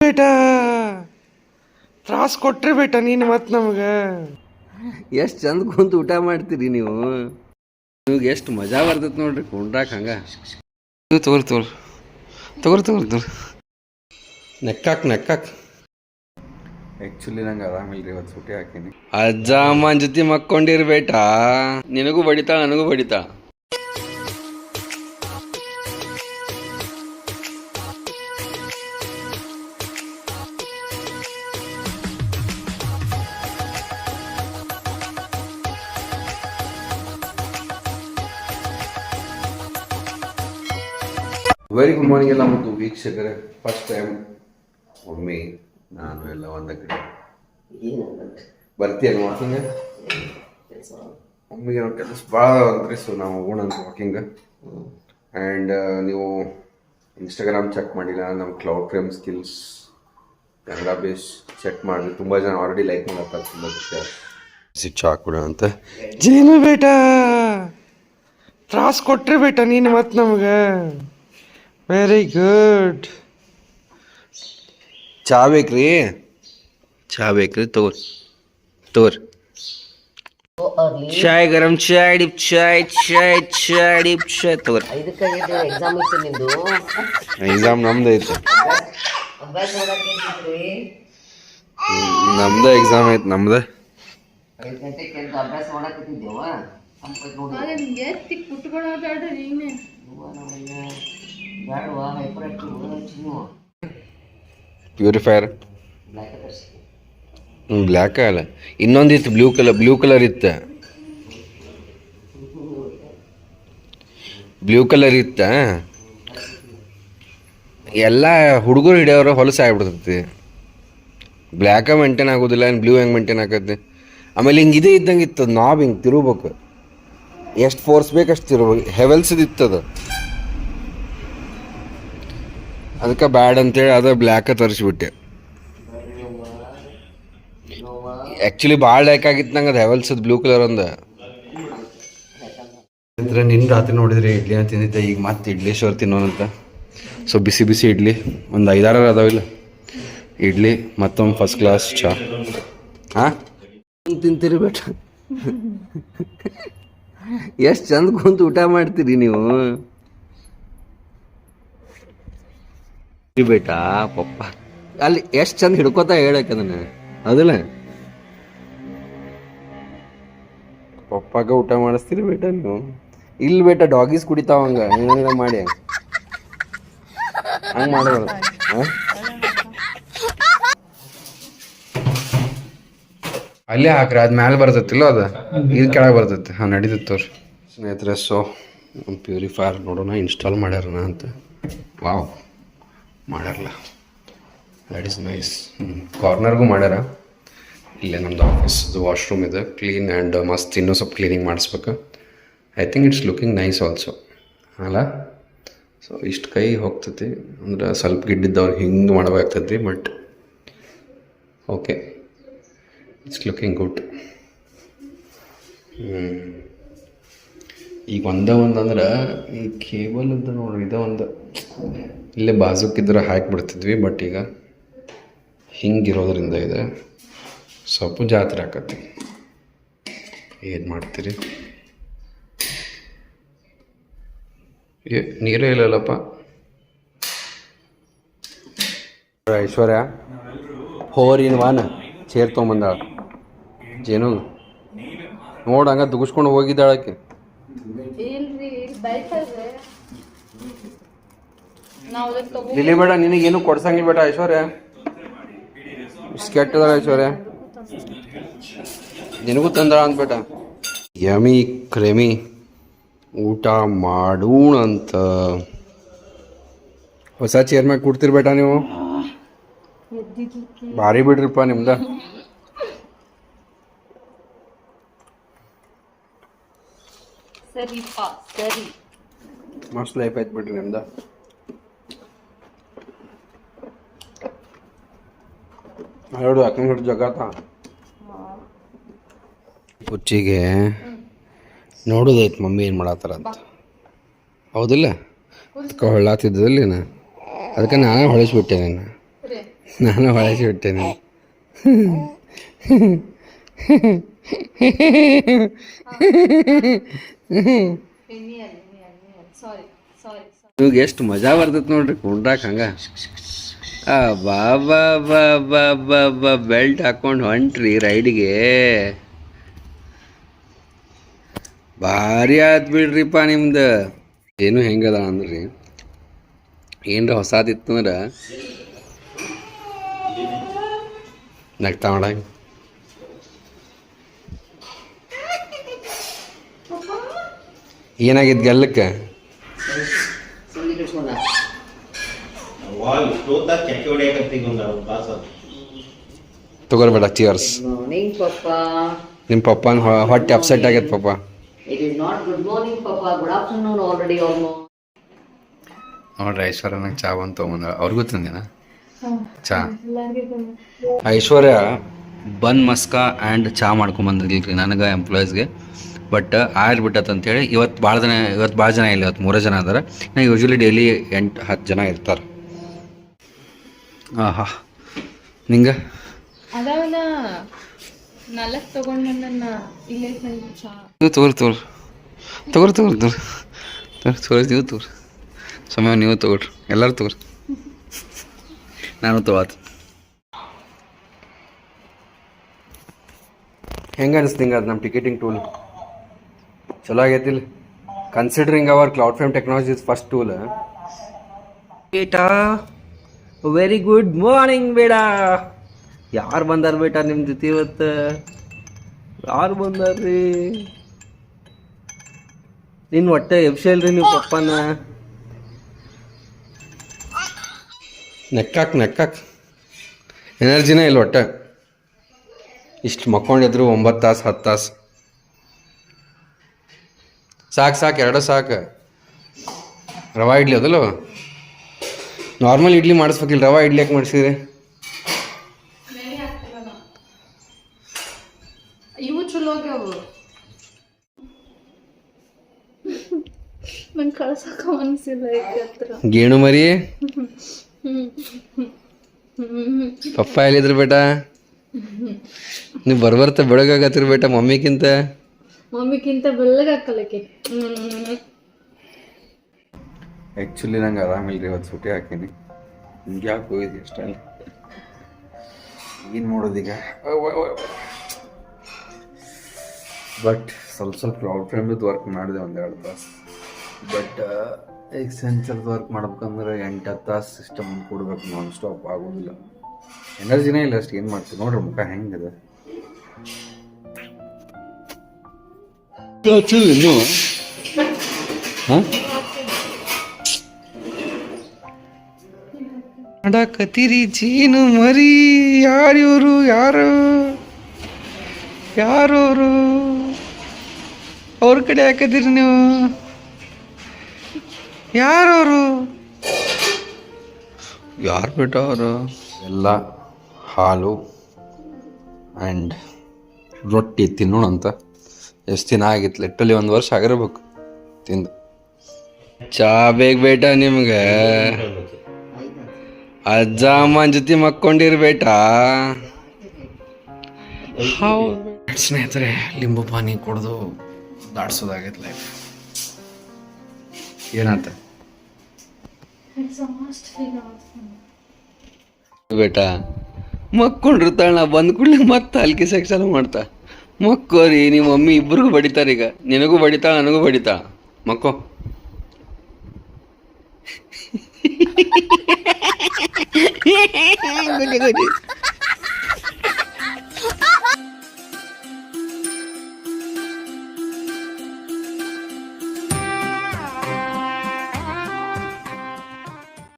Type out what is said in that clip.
ಬೇಟಾ ತ್ರಾಸ್ ಕೊಟ್ರಿ ಬೇಟಾ ನೀನು ಮತ್ತೆ ನಮಗೆ ಎಷ್ಟು ಚಂದ ಕುಂತು ಊಟ ಮಾಡ್ತೀರಿ ನೀವು. ನಿಮ್ಗೆ ಎಷ್ಟು ಮಜಾ ಬರ್ತೈತೆ ನೋಡ್ರಿ ಕುಂಡ್ರಾಕ್ ಹಂಗೆ. ತಗೋರಿ ತಗೋರಿ ತಗೋರಿ ತಗೋರಿ ತಗೋರಿ ನೆಕ್ಕಾಕ್ ಆ್ಯಕ್ಚುಲಿ ನಂಗೆ ಆರಾಮಿಲ್ರಿ ಇವತ್ತು ಸುಟಿ ಹಾಕೀನಿ. ಅಜ್ಜ ಅಮ್ಮನ ಜೊತೆ ಮಕ್ಕೊಂಡಿರ್ಬೇಟಾ. ನಿನಗೂ ಬಡಿತಾ ನನಗೂ ಬಡಿತಾ. ವೆರಿ ಗುಡ್ ಮಾರ್ನಿಂಗ್ ಎಲ್ಲ ಮತ್ತು ವೀಕ್ಷಕರೇ. ಫಸ್ಟ್ ಟೈಮ್ ಮಮ್ಮಿ ನಾನು ಎಲ್ಲ ಒಂದ ಕಡೆ ಬರ್ತೀಯಲ್ಲ ವಾಕಿಂಗ್. ಮಮ್ಮಿಗೆ ನಾವು ಕೆಲಸ ಭಾಳ ಅಂದ್ರಿ, ಸೊ ನಾವು ಹೋಗೋಣ ಅಂತ ವಾಕಿಂಗ್. ಆ್ಯಂಡ್ ನೀವು ಇನ್ಸ್ಟಾಗ್ರಾಮ್ ಚೆಕ್ ಮಾಡಿಲ್ಲ, ನಮ್ಮ cloud frame skills Kannada base check ಮಾಡಿರಿ. ತುಂಬ ಜನ ಆಲ್ರೆಡಿ ಲೈಕ್ ಮಾಡತ್ತಾರೆ, ತುಂಬ ಖುಷಿ. ಚಾ ಕೊಡೋ ಅಂತ ಜೇನು ಬೇಟಾ ತ್ರಾಸ್ ಕೊಟ್ರಿ ಬೇಟಾ ನೀನು ಮತ್ತೆ ನಮಗೆ. Very good. ಚಾ ಬೇಕ್ರಿ ತಗೋರಿ ಚಾಯ್ ಗರಂ ಚಾಯ್ ಡಿಪ್ ಚಾಯ್ ತಗೋರಿ. ಎಕ್ಸಾಮ್ ನಮ್ದು ಐತೆ, ನಮ್ದು ಎಕ್ಸಾಮ್ ಐತೆ ನಮ್ದು. ಪ್ಯೂರಿಫೈಯರ್ ಬ್ಲ್ಯಾಕ್ ಅಲ್ಲ, ಇನ್ನೊಂದಿತ್ತು ಬ್ಲೂ ಕಲರ್ ಇತ್ತು. ಎಲ್ಲ ಹುಡುಗರು ಹಿಡಿಯೋರು ಹೊಲಸು ಆಗ್ಬಿಡ್ತೈತಿ. ಬ್ಲ್ಯಾಕ ಮೇಂಟೈನ್ ಆಗೋದಿಲ್ಲ, ಏನು ಬ್ಲೂ ಹೆಂಗೆ ಮೇಂಟೈನ್ ಆಗತ್ತೆ. ಆಮೇಲೆ ಹಿಂಗೆ ಇದೇ ಇದ್ದಂಗೆ ಇತ್ತದ ನಾಬ್ ಹಿಂಗೆ ತಿರುಬೇಕು, ಎಷ್ಟು ಫೋರ್ಸ್ ಬೇಕು ಅಷ್ಟು ತಿರ್ಬೇಕು. ಹೆವೆಲ್ಸ್ದು ಇತ್ತದ, ಅದಕ್ಕೆ ಬ್ಯಾಡ್ ಅಂತೇಳಿ ಅದ ಬ್ಲ್ಯಾಕ ತರಿಸ್ಬಿಟ್ಟೆ. ಆ್ಯಕ್ಚುಲಿ ಭಾಳ ಬೇಕಾಗಿತ್ತು ನಂಗೆ ಅದು ಹೆವೆಲ್ಸದ ಬ್ಲೂ ಕಲರ್ ಒಂದು. ನಂತರ ನಿನ್ನ ರಾತ್ರಿ ನೋಡಿದ್ರೆ ಇಡ್ಲಿ ಅಂತ ತಿಂದಿದ್ದೆ, ಈಗ ಮತ್ತೆ ಇಡ್ಲೇಶ್ವರ್ ತಿನ್ನೋನಂತ. ಸೊ ಬಿಸಿ ಇಡ್ಲಿ ಒಂದು 5-6 ಅದಾವಿಲ್ಲ ಇಡ್ಲಿ, ಮತ್ತೊಂದು ಫಸ್ಟ್ ಕ್ಲಾಸ್ ಚಾ. ಹಾಂ ತಿಂತೀರಿ ಬೇಟ, ಎಷ್ಟು ಚಂದ ಕುಂತು ಊಟ ಮಾಡ್ತೀರಿ ನೀವು ಬೇಟಾ. ಪಪ್ಪ ಅಲ್ಲಿ ಎಷ್ಟು ಚಂದ ಹಿಡ್ಕೋತಾ ಹೇಳಕ್ಕೆ ಅದನ್ನ, ಅದಲ್ಲ ಪಪ್ಪಾಗ ಊಟ ಮಾಡಿಸ್ತೀರಿ ಬೇಟ ನೀವು. ಇಲ್ಲಿ ಬೇಟ ಡಾಗೀಸ್ ಕುಡಿತಾವ ಹಂಗೆ ಏನೇನ ಮಾಡಿ ಹಂಗೆ ಮಾಡಬಾರ್ದು. ಅಲ್ಲೇ ಹಾಕ್ರಿ, ಅದು ಮ್ಯಾಲೆ ಬರ್ತೈತಿಲ್ಲ, ಅದು ಇದು ಕೆಳಗೆ ಬರ್ತೈತಿ. ಹಾಂ ನಡೀತೈತೆ ತೋರಿ ಸ್ನೇಹಿತರೆ. ಸೊ ಪ್ಯೂರಿಫೈಯರ್ ನೋಡೋಣ ಇನ್ಸ್ಟಾಲ್ ಮಾಡ್ಯಾರನ ಅಂತ. ವಾವ್, ಮಾಡ್ಯಾರಲ್ಲ, ದ್ಯಾಟ್ ಈಸ್ ನೈಸ್. ಕಾರ್ನರ್ಗೂ ಮಾಡ್ಯಾರ. ಇಲ್ಲೇ ನಮ್ಮದು ಆಫೀಸ್ದು ವಾಶ್ರೂಮ್ ಇದೆ, ಕ್ಲೀನ್ ಆ್ಯಂಡ್ ಮಸ್ತ್. ಇನ್ನೂ ಸ್ವಲ್ಪ ಕ್ಲೀನಿಂಗ್ ಮಾಡಿಸ್ಬೇಕು. I think it's looking nice also ಅಲ್ಲ. ಸೊ ಇಷ್ಟು ಕೈ ಹೋಗ್ತೈತಿ ಅಂದ್ರೆ ಸ್ವಲ್ಪ ಗಿಡ್ಡಿದ್ದವ್ರು ಹಿಂಗೆ ಮಾಡಬೇಕಾಗ್ತೈತಿ, but okay, it's looking good. ಈಗ ಒಂದಂದ್ರೆ ಈ ಕೇಬಲ್ ಅಂತ ನೋಡ್ರಿ, ಇದೇ ಒಂದು ಇಲ್ಲೇ ಬಾಜುಕಿದ್ರೆ ಹಾಕಿಬಿಡ್ತಿದ್ವಿ, ಬಟ್ ಈಗ ಹಿಂಗಿರೋದ್ರಿಂದ ಇದೆ ಸ್ವಲ್ಪ ಜಾತ್ರೆ ಆಕತಿ. ಏನು ಮಾಡ್ತೀರಿ, ನೀರೇ ಇಲ್ಲಲ್ಲಪ್ಪ. ಐಶ್ವರ್ಯ 4-in-1 ಚೇರ್ ತೊಗೊಂಬಂದಾಳ. ಜೇನು ನೋಡು ಹಂಗೆ ದುಗಿಸ್ಕೊಂಡು ಹೋಗಿದ್ದಾಳಕ್ಕೆ. ಇಲ್ಲಿ ಬೇಡ, ನಿನಗೇನು ಕೊಡ್ಸಂಗಿಲ್ಲ ಬೇಡ ಐಶ್ವರ್ಯ. ಇಷ್ಟು ಕೆಟ್ಟದ ಐಶ್ವರ್ಯ, ನಿನಗೂ ತಂದಾಳ ಅಂದ್ಬೇಟ. ಯಮಿ ಕ್ರೆಮಿ ಊಟ ಮಾಡೋಣ ಅಂತ ಹೊಸ ಚೇರ್ ಮ್ಯಾಗ ಕೂಡ್ತಿರ್ಬೇಟ ನೀವು. ಭಾರಿ ಬಿಡ್ರಿಪ್ಪ ನಿಮ್ದ. ಮಸ್ತ್ ಲೈಫ್ ಆಯ್ತು ಬಿಡ್ರಿ ನಿಮ್ದ. ಹೇಳು ಅಕ್ಕನ ಹಿಡಿದು ಜಗತ್ತ ಹುಚ್ಚಿಗೆ ನೋಡೋದೈತೆ ಮಮ್ಮಿ ಏನು ಮಾಡತ್ತಾರ ಅಂತ. ಹೌದಿಲ್ಲ, ಅದಕ್ಕೆ ಹೊಳ್ಳಾತಿದ್ದಲ್ಲಿ ಅದಕ್ಕೆ ನಾನೇ ಹೊಳಿಸ್ಬಿಟ್ಟೆ. ನಾನು ನಾನು ಬಳಸಿ ಬಿಟ್ಟೇನೆ. ನಿಮ್ಗೆ ಎಷ್ಟು ಮಜಾ ಬರ್ತೈತೆ ನೋಡ್ರಿ ಕುಂಡ್ರಾಕ್ ಹಂಗ. ಬಾ ಬಾ ಬಾ ಬಾ ಬಾ ಬಾ ಬೆಲ್ಟ್ ಹಾಕೊಂಡು ಹೊಂಟ್ರಿ ರೈಡ್ಗೆ. ಭಾರಿ ಆಯ್ತು ಬಿಡ್ರಿಪ್ಪ ನಿಮ್ದು. ಏನು ಹೆಂಗದ ಅಂದ್ರಿ ಏನರ ಹೊಸಾದಿತ್ತಂದ್ರೆ ನಗ್ತಾ ಮಾಡಂಗ. ಏನಾಗಿತ್ತು ಗೆಲ್ಲಕ್ಕೆ? ತಗೋರ್ಬೇಡ ಚಿಯರ್ಸ್. Morning, Papa. ನಿಮ್ಮ ಪಪ್ಪನ ಹೊಟ್ಟೆ ಅಪ್ಸೆಟ್ ಆಗೈತೆ ಪಪ್ಪ. It is not good morning, Papa. Good afternoon already almost. ನೋಡ್ರಿ ಐಶ್ವರ್ಯ ನಂಗೆ ಚಾ ಬಂದು ತೊಗೊಂಬಂದ. ಅವ್ರಿಗೂ ತಂದಿನ ಚಾ. ಐಶ್ವರ್ಯ ಬನ್ ಮಸ್ಕಾ ಆ್ಯಂಡ್ ಚಾ ಮಾಡ್ಕೊಂಬಂದಿಲ್ರಿ ನನಗೆ ಎಂಪ್ಲಾಯೀಸ್ಗೆ. ಬಟ್ ಆಗಿಬಿಟ್ಟತ್ ಅಂತೇಳಿ ಇವತ್ತು ಭಾಳ ಜನ ಇಲ್ಲ, ಇವತ್ತು 3 ಜನ ಅದಾರ. ನಾ ಯೂಶ್ವಲಿ ಡೈಲಿ 8-10 ಜನ ಇರ್ತಾರೆ. ಆಹಾ ನಿಂಗೆ ಅದಾವಲ್ಲ 4 ತಗೊಂಡ್ ಬಂದನ್ನ ಇಲ್ಲೇ ಚಾ ತಗೋರಿ ನೀವು ತಗೋರಿ. ಸಮಯ ನೀವು ತಗೋರಿ, ಎಲ್ಲರೂ ತಗೋರಿ. ನಾನು ತಗೋತ. ಹೆಂಗೆ ಅನಿಸ್ತು ಹಿಂಗೆ ಅದು ನಮ್ಮ ಟಿಕೆಟಿಂಗ್ ಟೂಲ್? ಚಲೋ ಆಗೈತಿಲ್ಲ? Considering our cloud frame technology is first tool. ಬೇಟಾ ವೆರಿ ಗುಡ್ ಮಾರ್ನಿಂಗ್ ಬೇಡ. ಯಾರು ಬಂದಾರ ಬೇಟ ನಿಮ್ಮ ಜೊತೆ ಇವತ್ತು? ಯಾರು ಬಂದಾರ್ರಿ? ನಿನ್ನ ಹೊಟ್ಟೆ ಎಬ್ಸಲ್ರಿ ನೀವು ಪಪ್ಪನ. ನೆಕ್ಕಾಕ್ ಎನರ್ಜಿನೇ ಇಲ್ಲ ಹೊಟ್ಟೆ. ಇಷ್ಟು ಮಕ್ಕೊಂಡಿದ್ರು 9 ತಾಸು 10 ತಾಸು. ಸಾಕು 2 ಸಾಕು. ರವಾ ಇಡ್ಲಿ ಅದಲ್ಲ, ನಾರ್ಮಲ್ ಇಡ್ಲಿ ಮಾಡಿಸ್ಬೇಕಿಲ್ಲ, ರವಾ ಇಡ್ಲಿ ಯಾಕೆ ಮಾಡಿಸಿದ್ರಿ? ಇವು ಚಲೋ ಆಗ್ಯಾವ. ನಂಗೆ ಕಳ್ಸಕ ಅನ್ಸಿಲ್ಲ ಹತ್ರ. ಗೇಣು ಮರಿ ಪಪ್ಪ ಎಲ್ಲಿದ್ರು ಬೇಟ? ನೀವು ಬರ್ಬರ್ತ ಬೆಳಗಾಗತ್ತಿರ ಬೇಟ ಮಮ್ಮಿಗಿಂತ ಬೆಳ್ಳಗಾಕಲಕ್ಕೆ. ಆ್ಯಕ್ಚುಲಿ ನಂಗೆ ಆರಾಮಿಲ್ಲ ರೀ, ಇವತ್ತು ಸುಟಿ ಹಾಕೀನಿ. ಹಿಂಗೆ ಯಾಕೆ ಹೋಗಿದ್ದೆ ಅಷ್ಟೇ. ಏನು ಮಾಡೋದೀಗ? ಬಟ್ ಸ್ವಲ್ಪ ಕ್ಲೌಡ್ ಫ್ರೇಮ್ದು ವರ್ಕ್ ಮಾಡಿದೆ 1-2 ತಾಸು. ಬಟ್ ಎಕ್ಸೆನ್ಸರ್ದು ವರ್ಕ್ ಮಾಡ್ಬೇಕಂದ್ರೆ 8-10 ತಾಸು ಸಿಸ್ಟಮ್ ಕೊಡ್ಬೇಕು, ನಾನ್ ಸ್ಟಾಪ್ ಆಗೋದಿಲ್ಲ. ಎನರ್ಜಿನೇ ಇಲ್ಲ ಅಷ್ಟು. ಏನು ಮಾಡ್ತೀವಿ ನೋಡ್ರಿ ಮುಖ ಹೆಂಗಿದೆ. ಇನ್ನು ಹಾಂ ಕತೀರಿ ಜೀನು ಮರಿ. ಯಾರು ಯಾರವರು? ಅವ್ರ ಕಡೆ ಹಾಕದಿರಿ ನೀವು. ಯಾರವರು? ಯಾರು ಬೇಟ ಅವರು? ಎಲ್ಲ ಹಾಲು ಆ್ಯಂಡ್ ರೊಟ್ಟಿ ತಿನ್ನೋಣ ಅಂತ. ಎಷ್ಟು ದಿನ ಆಗಿತ್ತು, ಲಿಟ್ರಲಿ 1 ವರ್ಷ ಆಗಿರ್ಬೇಕು ತಿಂದು. ಚಾ ಬೇಕು ಬೇಟ ನಿಮ್ಗೆ? ಅಜ್ಜ ಅಮ್ಮನ ಜೊತೆ ಮಕ್ಕೊಂಡಿರ್ಬೇಟ. ಹೌದು ಸ್ನೇಹಿತರೆ, ಲಿಂಬು ಪಾನಿ ಕುಡ್ದು ದಾಡ್ಸೋದಾಗೈತೆ ಲೈಫ್. ಏನಾತ ಬೇಟ? ಮಕ್ಕೊಂಡಿರ್ತಾಳ, ನಾ ಬಂದ ಕೂಡಲೇ ಮತ್ತೆ ಅಲ್ಕಿ ಸೆಕ್ಷನ್ ಮಾಡ್ತಾ. ಮಕ್ಕೋರಿ ನಿಮ್ಮ ಮಮ್ಮಿ ಇಬ್ಬರಿಗೂ ಬಡಿತಾರೀಗ. ನಿನಗೂ ಬಡಿತಾಳ, ನನಗೂ ಬಡಿತಾಳ. ಮಕ್ಕೋ.